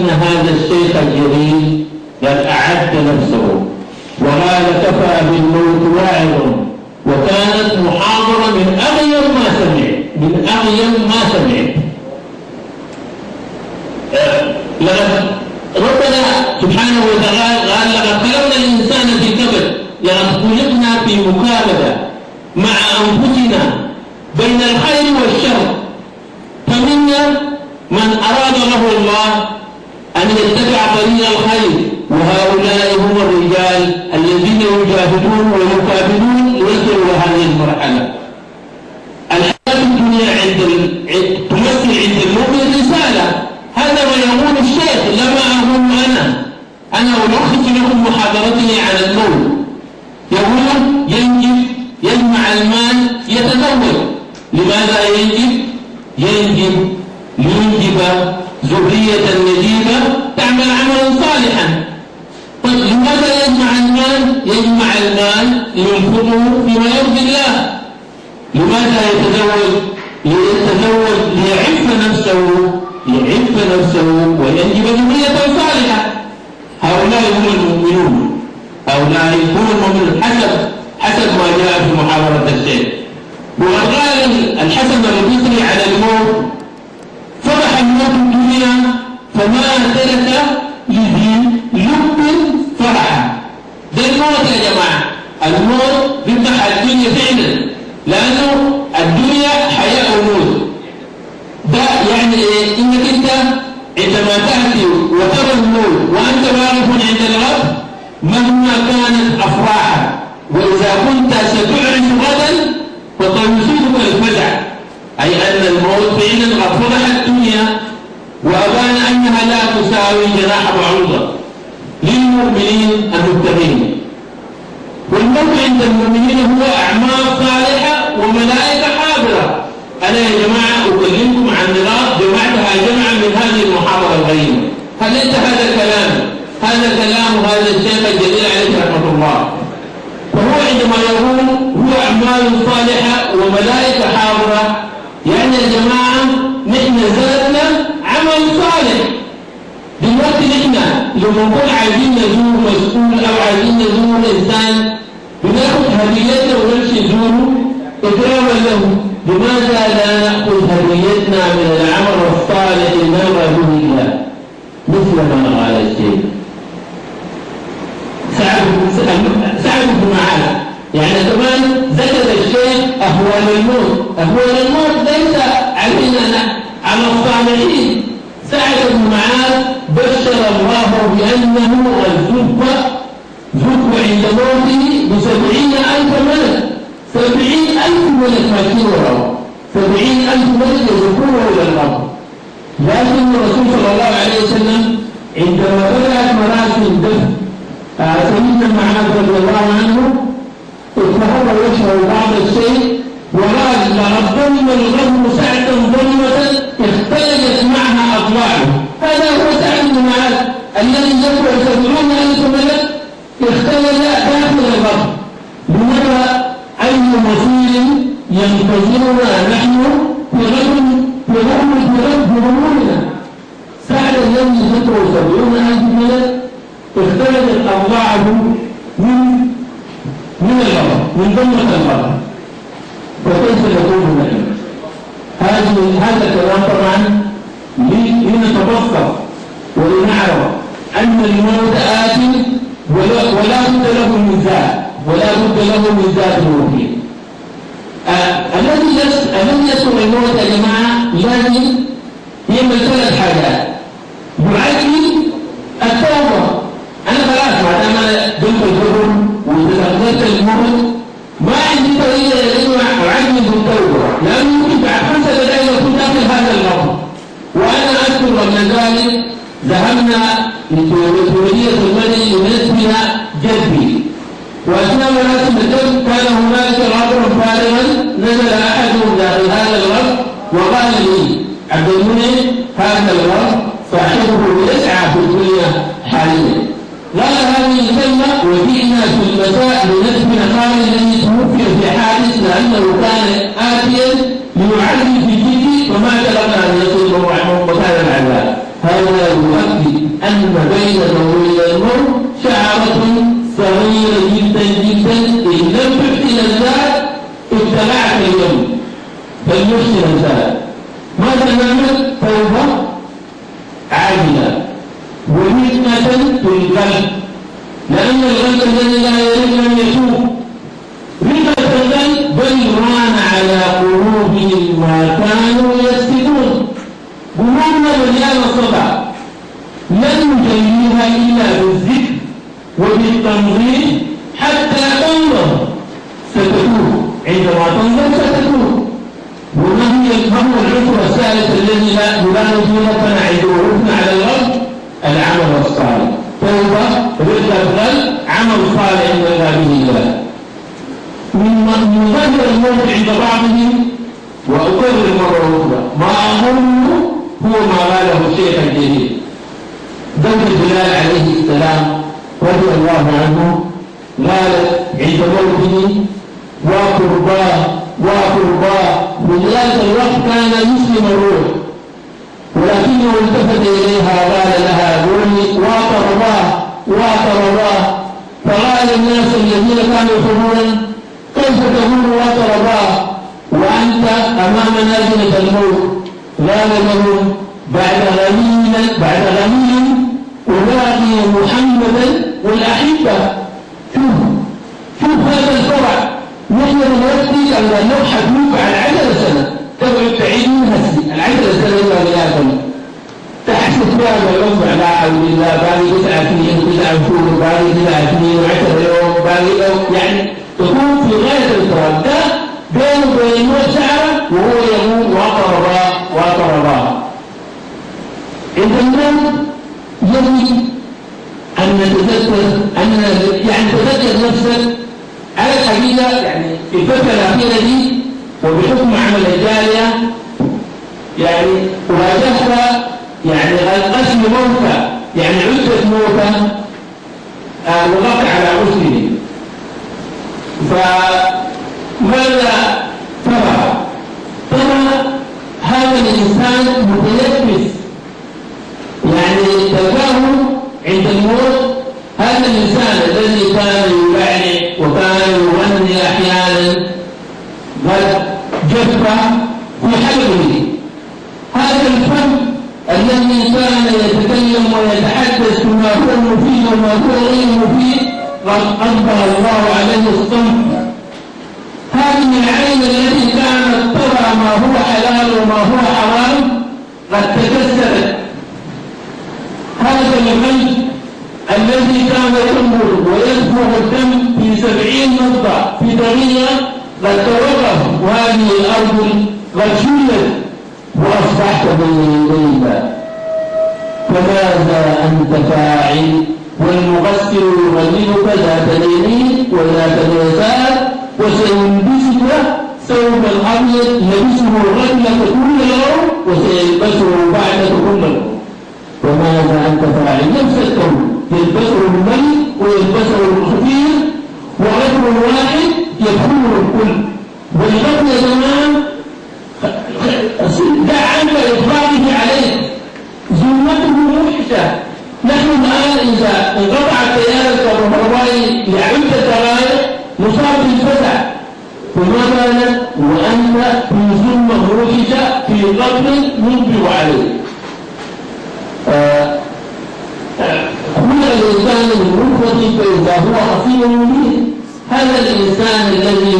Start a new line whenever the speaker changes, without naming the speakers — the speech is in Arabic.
أن هذا الشيخ الجليل قد أعد نفسه وقال كفى بالموت واعظ، وكانت محاضرة من أغير ما سمعت. لقد ربنا سبحانه وتعالى قال لقد خلقنا الإنسان في كبد، لقد خلقنا في مكابدة مع أنفسنا بين الخير والشر، فمنا من أراد له الله أن يتبع طريق الخير، وهؤلاء هم الرجال الذين يجاهدون ويكابدون ليصلوا هذه المرحلة. الحياة الدنيا تمثل عند المؤمن رسالة. هذا ما يقول الشيخ، لما أقول أنا ألخص لكم محاضرتي على الموت. يقول يجمع المال يتزوج. لماذا ينجب لينجب ذرية نجيبة تعمل عملا صالحا. طيب لماذا يجمع المال؟ يجمع المال لينفقه فيما يرضي الله. لماذا يتزوج ليعف نفسه وينجب ذرية صالحة. هؤلاء هم المؤمنون، حسب ما جاء في محاضرة الشيخ. وقال الحسن البصري على الموت: فرح الموت الدنيا فما ترك لذي لب فرحا. ده الموت يا جماعة، الموت بيفتح الدنيا فعلا، لأنه الدنيا حياة وموت. ده يعني إيه؟ إنك أنت عندما تأتي وترى الموت وأنت واقف عند الرب مهما كانت أفراحك، وإذا كنت ستعرف غدا فسيصيبك الفزع، أي أن الموت فعلا قد فتح الدنيا وأبان أنها لا تساوي جناح بعوضة للمؤمنين المتقين. والموت عند المؤمنين هو أعمال صالحة وملائكة حاضرة. أنا يا جماعة أكلمكم عن نقاط جمعتها جمعا من هذه المحاضرة الغريبة. هل ليس هذا كلام هذا الشيخ الجليل عليه رحمة الله؟ فهو عندما يقول هو أعمال صالحة وملائكة حاضرة، يعني يا جماعة نحن ذاتنا عمل صالح. دلوقتي نحن لما نكون عايزين نزور مسؤول أو عايزين نزور إنسان بناخذ هديته ونمشي نزوره إكراما له. لماذا لا نأخذ هديتنا من العمل الصالح لنرى به الله؟ مثل ما قال الشيخ سعد بن معاذ، يعني كمان ذكر الشيخ أهوال الموت ليس علينا على الصالحين. سعد بن معاذ بشر الله بأنه الزكوة عند موته ب70,000 ملك. 70,000 ملك ماشيين وراه، 70,000 ملك يذكرونه إلى الأرض. لكن الرسول صلى الله عليه وسلم عندما بدأت مراسم دفن سيدنا معاذ رضي الله عنه اتهمه يشعر بعض الشيء وقال: لقد ظلم الغم سعدا ظلمة اختلجت معها أضلاعه. هذا هو سعد بن معاذ الذي يذكر 70,000 ملك اختلج داخل الغم. لماذا؟ أي مصير ينتظرنا نحن في غمومنا؟ سعد الذي ذكر 70,000 ملك اختلجت أضلاعه من الغم، من ظلمة الغم. فكيف يكون نحن؟ هذا الكلام طبعا لنتبسط ولنعرف أن الموت آت ولا بد له من ذات الموت. الذي يسوء الموت يا جماعة لازم يعمل 3 حاجات. يعجل التوبة. أنا خلاص بعد ما دمت الجبر وتغذيت الموت ما عندي طريقة إلا أعجل بالتوبة، لأنه يمكن بعد 5 دقائق أكون داخل هذا الغم. وأنا أذكر قبل ذلك ذهبنا لتولية المدني لنسبها جدي، وأثناء مراسم الدم كان هناك غبر فارغا نزل أحدهم داخل هذا الغرب وقال لي: عبد المنعم هذا الغرب صاحبه يسعى في الدنيا حاليا. قال هذه الكلمة وجئنا في المساء لندفن خالد الذي توفي في حادث لأنه كان آتيا ليعلم في جدي وما تلقى أن يصيبه مكان العذاب. هذا يؤكد أن بين ضوئي الموت شعرة صغيرة جدا جدا إن لم تحسن الذات ابتلعت اليوم فليحسن الذات. ماذا نعمل؟ توبة عاجلة وحكمة في القلب، لأن القلب الذي لا يريد أن يتوب رقة القلب بل ران على قلوبهم ما كانوا يكسبون. قلوبنا مليانة صدى لن نجليها إلا بالذكر وبالتنظيم حتى تنظر ستتوب، عندما تنظر ستتوب. وما هو العنصر الثالث الذي لا نجي لك نعيده على الأرض؟ العمل الصالح. توبة رضا القلب عمل صالح يرضى به الله. من ظاهر الموت عند بعضهم وأكرر مرة أخرى ما أظن هو ما قاله الشيخ الجليل زوج بلال عليه السلام رضي الله عنه، قال عند موته وقرباه من ذلك الوقت كان يسلم الروح، ولكنه التفت إليها قال لها قولي واطر الله. فقال الناس الذين كانوا يقولون كيف تقول واطر الله وأنت أمام نازلة الموت؟ قال لهم بعد غني ألاقي محمدا والأحبة. شوف هذا الفرع. نحن دلوقتي لو نبحث على 10 سنة تبعد بعيد من العشر سنة إلا بياكم تحسب بها بالوضع لا حول الله باقي 9 سنين 9 شهور باقي 9 سنين و10 يوم باقي يعني تكون في غاية التراب. ده بينه وبين الموت شعره وهو يقول واطر الله. عند الموت يجب أن نتذكر تذكر نفسك على الحقيقة. يعني في الفترة الأخيرة دي وبحكم عمل الجالية يعني واجهت يعني القسم موتى، يعني عدة موتى وقفت على مسلم. فماذا ترى هذا الإنسان متلبس، يعني تلقاه عند الموت هذا الإنسان الذي كان يبعني وكان يغني أحيانا قد جف في حلقه. هذا الفن الذي كان يتكلم ويتحدث بما هو مفيد وما هو غير مفيد قد أنبه الله عليه الصمت. هذه العين التي كانت ترى ما هو حلال وما هو حرام قد تكسرت. هذا القلب الذي كان ينبض ويدفع الدم في 70 نقطة في دقيقة قد توقف، وهذه الأرض قد شلت وأصبحت بين يدي الله. فماذا أنت فاعل؟ والمقصر يغلبك ذات اليمين وذات اليسار وسيلبسك ثوب الأبيض يلبسه الرجل كل يوم وسيلبسه بعد كل يوم. وماذا أنت فاعل؟ نفس الثوب يلبسه الملك ويلبسه الخفير ورجل واحد يدخله الكل. والغد يا جماعة دع عنك إطلاقه عليك، ظلمته موحشة. نحن الآن إذا انقطع التيار الكهربائي لعدة دقائق نصاب بالفزع، فما بالك وأنت في ظلمة موحشة في قبر منبه عليه. خلق الإنسان من نطفة فإذا هو خصيم مبين. هذا الإنسان الذي